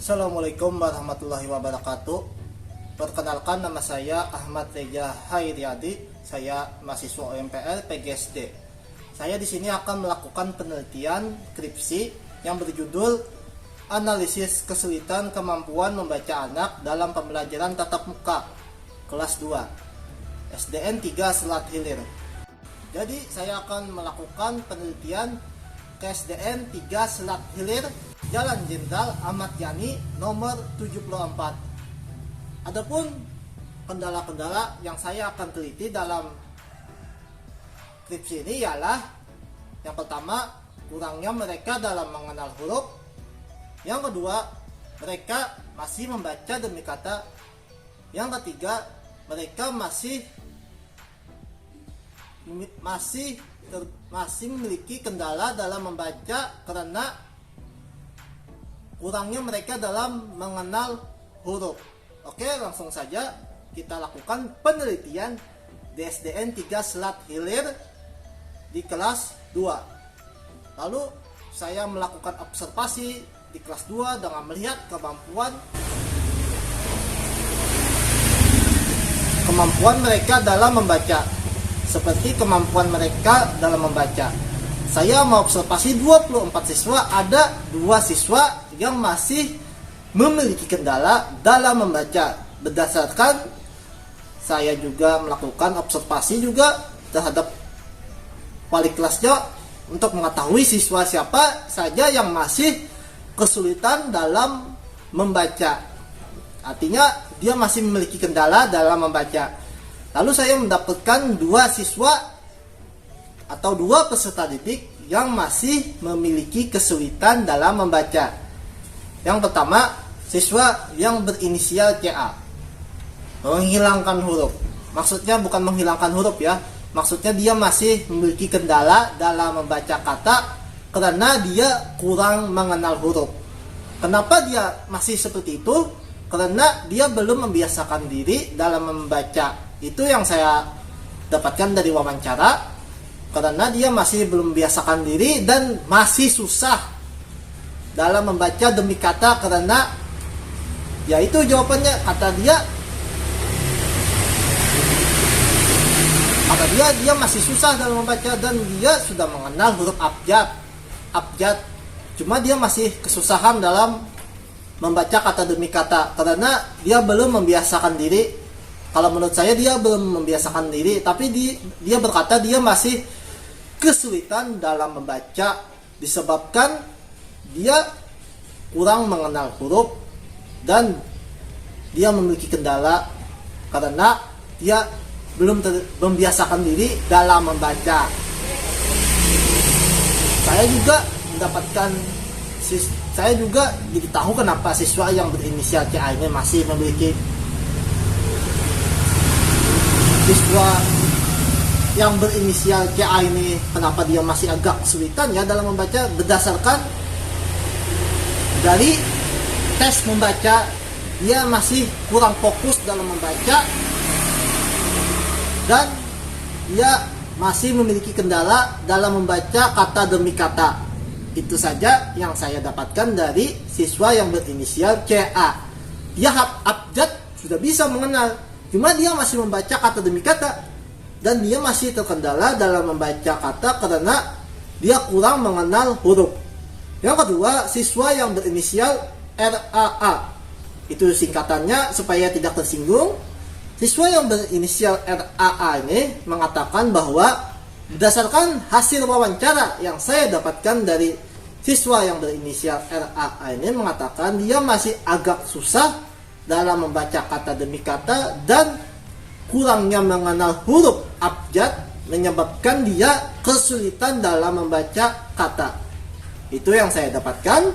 Assalamualaikum warahmatullahi wabarakatuh. Perkenalkan, nama saya Ahmad Reja Hairiadi. Saya mahasiswa UMPR PGSD. Saya di sini akan melakukan penelitian skripsi yang berjudul Analisis Kesulitan Kemampuan Membaca Anak dalam Pembelajaran Tatap Muka Kelas 2 SDN 3 Selat Hilir. Jadi saya akan melakukan penelitian ke SDN 3 Selat Hilir, Jalan Jenderal Ahmad Yani nomor 74. Adapun kendala-kendala yang saya akan teliti dalam skripsi ini ialah yang pertama, kurangnya mereka dalam mengenal huruf. Yang kedua, mereka masih membaca demi kata. Yang ketiga, mereka masih memiliki kendala dalam membaca karena kurangnya mereka dalam mengenal huruf. Oke, langsung saja kita lakukan penelitian di SDN 3 Selat Hilir di kelas 2. Lalu saya melakukan observasi di kelas 2 dengan melihat kemampuan mereka dalam membaca. Seperti kemampuan mereka dalam membaca, saya mengobservasi 24 siswa, ada 2 siswa yang masih memiliki kendala dalam membaca. Berdasarkan saya juga melakukan observasi juga terhadap wali kelasnya untuk mengetahui siswa siapa saja yang masih kesulitan dalam membaca. Artinya dia masih memiliki kendala dalam membaca. Lalu saya mendapatkan 2 siswa atau 2 peserta didik yang masih memiliki kesulitan dalam membaca. Yang pertama, siswa yang berinisial CA, menghilangkan huruf. Maksudnya bukan menghilangkan huruf ya, maksudnya dia masih memiliki kendala dalam membaca kata karena dia kurang mengenal huruf. Kenapa dia masih seperti itu? Karena dia belum membiasakan diri dalam membaca. Itu yang saya dapatkan dari wawancara, karena dia masih belum membiasakan diri dan masih susah dalam membaca demi kata, karena ya itu jawabannya, kata dia masih susah dalam membaca dan dia sudah mengenal huruf abjad, cuma dia masih kesusahan dalam membaca kata demi kata karena dia belum membiasakan diri. Kalau menurut saya dia belum membiasakan diri, tapi dia berkata dia masih kesulitan dalam membaca disebabkan dia kurang mengenal huruf dan dia memiliki kendala karena dia belum membiasakan diri dalam membaca. Saya juga jadi tahu kenapa siswa yang berinisial CA ini masih memiliki siswa yang berinisial CA ini, kenapa dia masih agak kesulitan ya dalam membaca. Berdasarkan dari tes membaca, dia masih kurang fokus dalam membaca dan dia masih memiliki kendala dalam membaca kata demi kata. Itu saja yang saya dapatkan dari siswa yang berinisial CA. Dia abjad sudah bisa mengenal, cuma dia masih membaca kata demi kata dan dia masih terkendala dalam membaca kata karena dia kurang mengenal huruf. Yang kedua, siswa yang berinisial RAA. Itu singkatannya supaya tidak tersinggung. Siswa yang berinisial RAA ini mengatakan bahwa berdasarkan hasil wawancara yang saya dapatkan dari siswa yang berinisial RAA ini, mengatakan dia masih agak susah dalam membaca kata demi kata dan kurangnya mengenal huruf abjad menyebabkan dia kesulitan dalam membaca kata. Itu yang saya dapatkan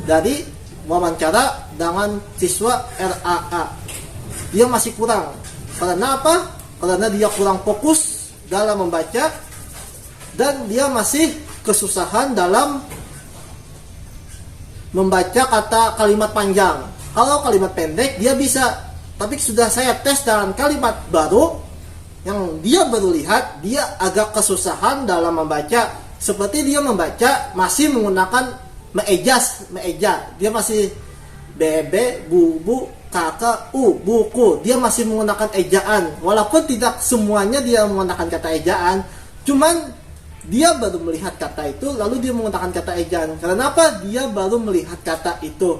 dari wawancara dengan siswa RAA. Dia masih kurang. Karena apa? Karena dia kurang fokus dalam membaca dan dia masih kesusahan dalam membaca kata kalimat panjang. Kalau kalimat pendek dia bisa, tapi sudah saya tes dalam kalimat baru yang dia baru lihat, dia agak kesusahan dalam membaca. Seperti dia membaca masih menggunakan meja, dia masih bebe, bubu, kakak, buku. Dia masih menggunakan ejaan. Walaupun tidak semuanya dia menggunakan kata ejaan, cuman dia baru melihat kata itu lalu dia menggunakan kata ejaan. Karena apa? Dia baru melihat kata itu.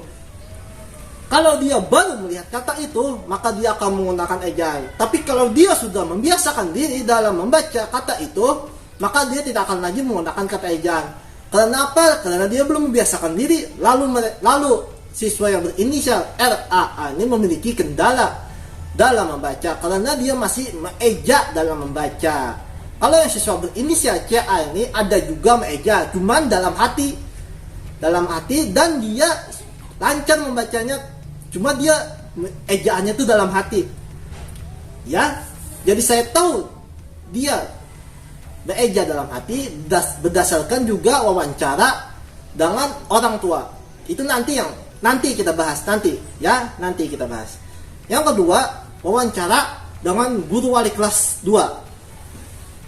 Kalau dia baru melihat kata itu, maka dia akan menggunakan ejaan. Tapi kalau dia sudah membiasakan diri dalam membaca kata itu, maka dia tidak akan lagi menggunakan kata ejaan. Karena apa? Karena dia belum membiasakan diri. Lalu siswa yang berinisial RAA ini memiliki kendala dalam membaca karena dia masih mengeja dalam membaca. Kalau yang siswa berinisial CA ini ada juga mengeja, cuman dalam hati dan dia lancar membacanya, cuma dia ejaannya itu dalam hati. Ya, jadi saya tahu dia bereja dalam hati berdasarkan juga wawancara dengan orang tua. Itu nanti kita bahas nanti kita bahas. Yang kedua, wawancara dengan guru wali kelas 2.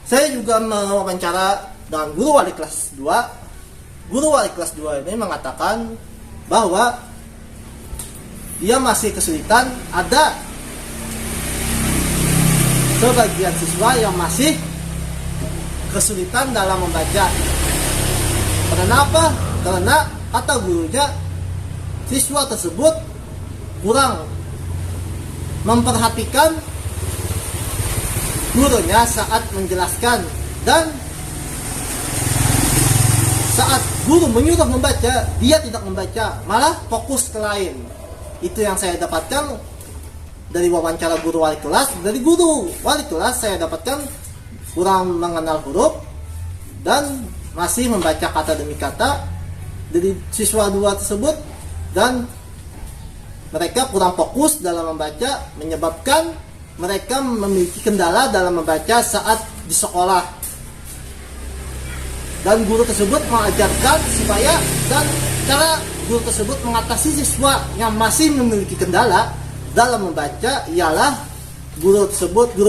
Saya juga mewawancara dengan guru wali kelas 2. Guru wali kelas 2 ini mengatakan bahwa dia masih kesulitan, ada sebagian siswa yang masih kesulitan dalam membaca. Kenapa? Karena kata gurunya, siswa tersebut kurang memperhatikan gurunya saat menjelaskan, dan saat guru menyuruh membaca, dia tidak membaca, malah fokus ke lain. Itu yang saya dapatkan dari wawancara guru wali kelas. Dari guru wali kelas saya dapatkan kurang mengenal huruf dan masih membaca kata demi kata dari siswa 2 tersebut, dan mereka kurang fokus dalam membaca, menyebabkan mereka memiliki kendala dalam membaca saat di sekolah. Dan guru tersebut mengajarkan supaya, dan cara guru tersebut mengatasi siswa yang masih memiliki kendala dalam membaca ialah guru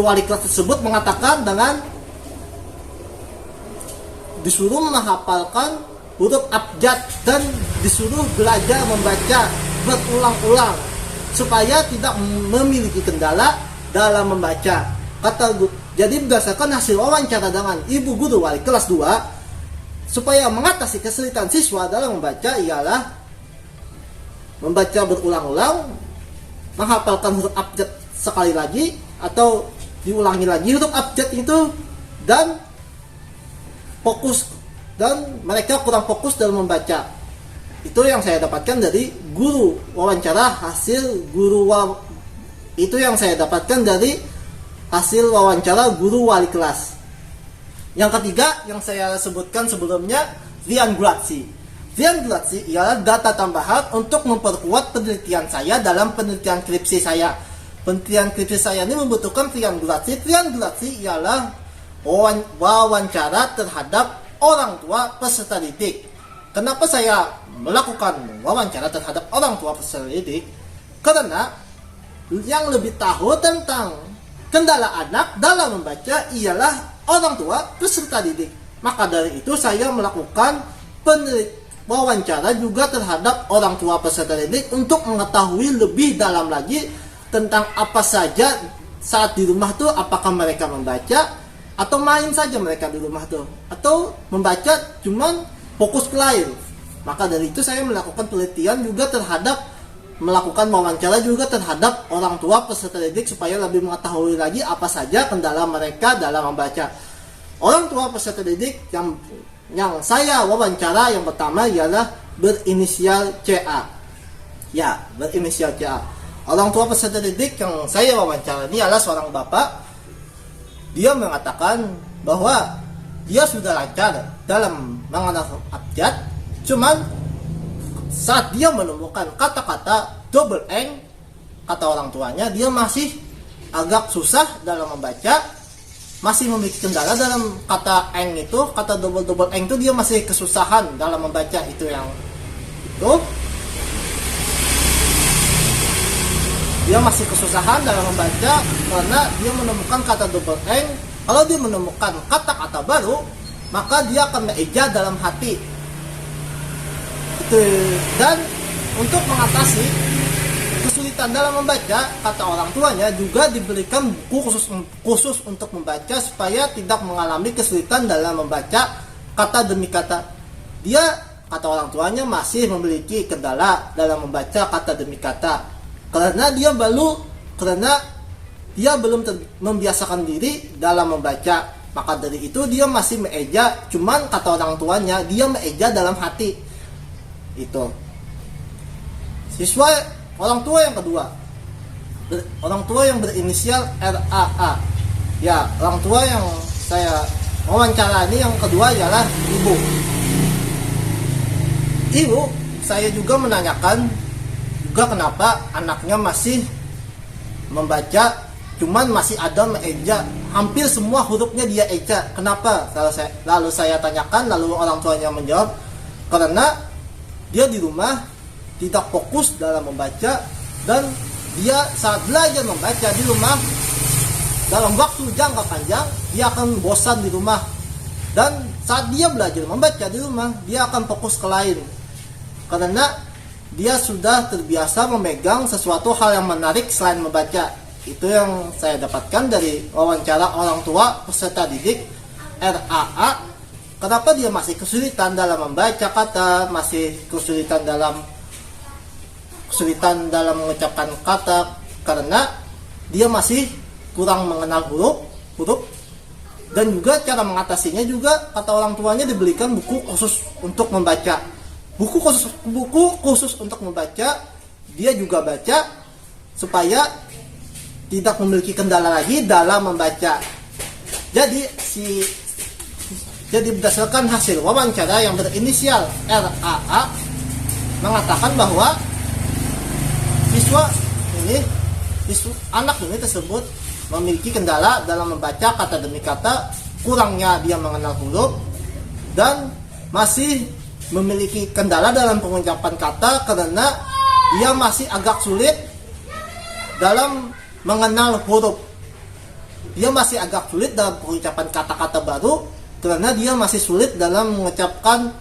wali kelas tersebut mengatakan dengan disuruh menghafalkan huruf abjad dan disuruh belajar membaca berulang-ulang supaya tidak memiliki kendala dalam membaca. Jadi berdasarkan hasil wawancara dengan ibu guru wali kelas 2, supaya mengatasi kesulitan siswa dalam membaca ialah membaca berulang-ulang, menghafalkan huruf abjad sekali lagi atau diulangi lagi huruf abjad itu, dan fokus, dan mereka kurang fokus dalam membaca. Itu yang saya dapatkan dari guru wawancara itu yang saya dapatkan dari hasil wawancara guru wali kelas. Yang ketiga yang saya sebutkan sebelumnya, triangulasi. Triangulasi ialah data tambahan untuk memperkuat penelitian saya dalam penelitian skripsi saya. Penelitian skripsi saya ini membutuhkan triangulasi. Triangulasi ialah wawancara terhadap orang tua peserta didik. Kenapa saya melakukan wawancara terhadap orang tua peserta didik? Karena yang lebih tahu tentang kendala anak dalam membaca ialah orang tua peserta didik. Maka dari itu saya melakukan wawancara juga terhadap orang tua peserta didik untuk mengetahui lebih dalam lagi tentang apa saja saat di rumah tuh, apakah mereka membaca atau main saja mereka di rumah tuh, atau membaca cuman fokus ke lain. Maka dari itu saya melakukan penelitian juga melakukan wawancara juga terhadap orang tua peserta didik supaya lebih mengetahui lagi apa saja kendala mereka dalam membaca. Orang tua peserta didik yang saya wawancara yang pertama ialah berinisial CA. Ya, berinisial CA. Orang tua peserta didik yang saya wawancara ini adalah seorang bapak. Dia mengatakan bahwa dia sudah lancar dalam mengenal abjad, cuman saat dia menemukan kata-kata double eng, kata orang tuanya, dia masih agak susah dalam membaca, masih memiliki kendala dalam kata eng itu, kata double eng itu dia masih kesusahan dalam membaca. Itu yang itu dia masih kesusahan dalam membaca karena dia menemukan kata double eng. Kalau dia menemukan kata-kata baru, maka dia akan mengeja dalam hati. Dan untuk mengatasi kesulitan dalam membaca, kata orang tuanya juga diberikan buku khusus untuk membaca supaya tidak mengalami kesulitan dalam membaca kata demi kata. Dia, kata orang tuanya, masih memiliki kendala dalam membaca kata demi kata karena dia belum membiasakan diri dalam membaca. Maka dari itu dia masih meeja, cuman kata orang tuanya dia meeja dalam hati. Itu siswa orang tua yang kedua, orang tua yang berinisial RAA. Ya, orang tua yang saya wawancara ini yang kedua ialah ibu. Ibu, saya juga menanyakan juga kenapa anaknya masih membaca, cuman masih ada meeja, hampir semua hurufnya dia eja. Kenapa? Lalu saya tanyakan, lalu orang tuanya menjawab, karena dia di rumah tidak fokus dalam membaca, dan dia saat belajar membaca di rumah dalam waktu jangka panjang dia akan bosan di rumah, dan saat dia belajar membaca di rumah dia akan fokus ke lain karena dia sudah terbiasa memegang sesuatu hal yang menarik selain membaca. Itu yang saya dapatkan dari wawancara orang tua peserta didik RAA. Kenapa dia masih kesulitan dalam membaca kata, masih kesulitan dalam mengucapkan kata, karena dia masih kurang mengenal huruf, dan juga cara mengatasinya juga kata orang tuanya diberikan buku khusus untuk membaca. Buku khusus untuk membaca, dia juga baca supaya tidak memiliki kendala lagi dalam membaca. Jadi berdasarkan hasil wawancara yang berinisial RAA mengatakan bahwa anak ini tersebut memiliki kendala dalam membaca kata demi kata, kurangnya dia mengenal huruf, dan masih memiliki kendala dalam pengucapan kata karena dia masih agak sulit dalam mengenal huruf. Dia masih agak sulit dalam pengucapan kata-kata baru karena dia masih sulit dalam mengucapkan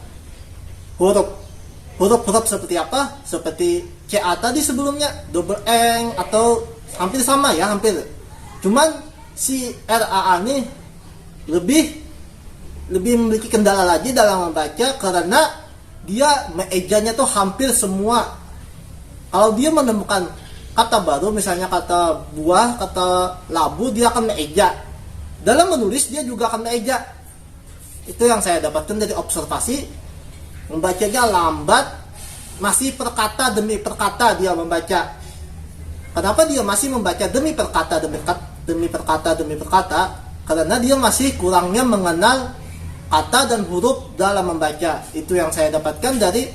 huruf-huruf seperti apa? Seperti CA tadi sebelumnya, double eng, atau hampir sama ya, hampir. Cuman si RAA ini lebih memiliki kendala lagi dalam membaca karena dia meejanya tuh hampir semua. Kalau dia menemukan kata baru, misalnya kata buah, kata labu, dia akan meeja. Dalam menulis dia juga akan meeja. Itu yang saya dapatkan dari observasi. Membacanya lambat, masih perkata demi perkata dia membaca. Kenapa dia masih membaca demi perkata demi perkata? Karena dia masih kurangnya mengenal kata dan huruf dalam membaca. Itu yang saya dapatkan dari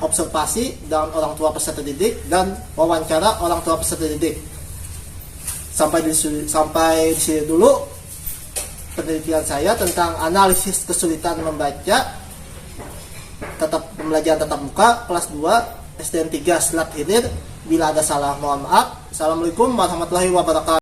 observasi dan orang tua peserta didik dan wawancara orang tua peserta didik. Sampai di sini dulu penelitian saya tentang analisis kesulitan membaca pembelajaran tatap muka kelas 2 SDN 3 Selat Hilir. Bila ada salah mohon maaf. Assalamualaikum warahmatullahi wabarakatuh.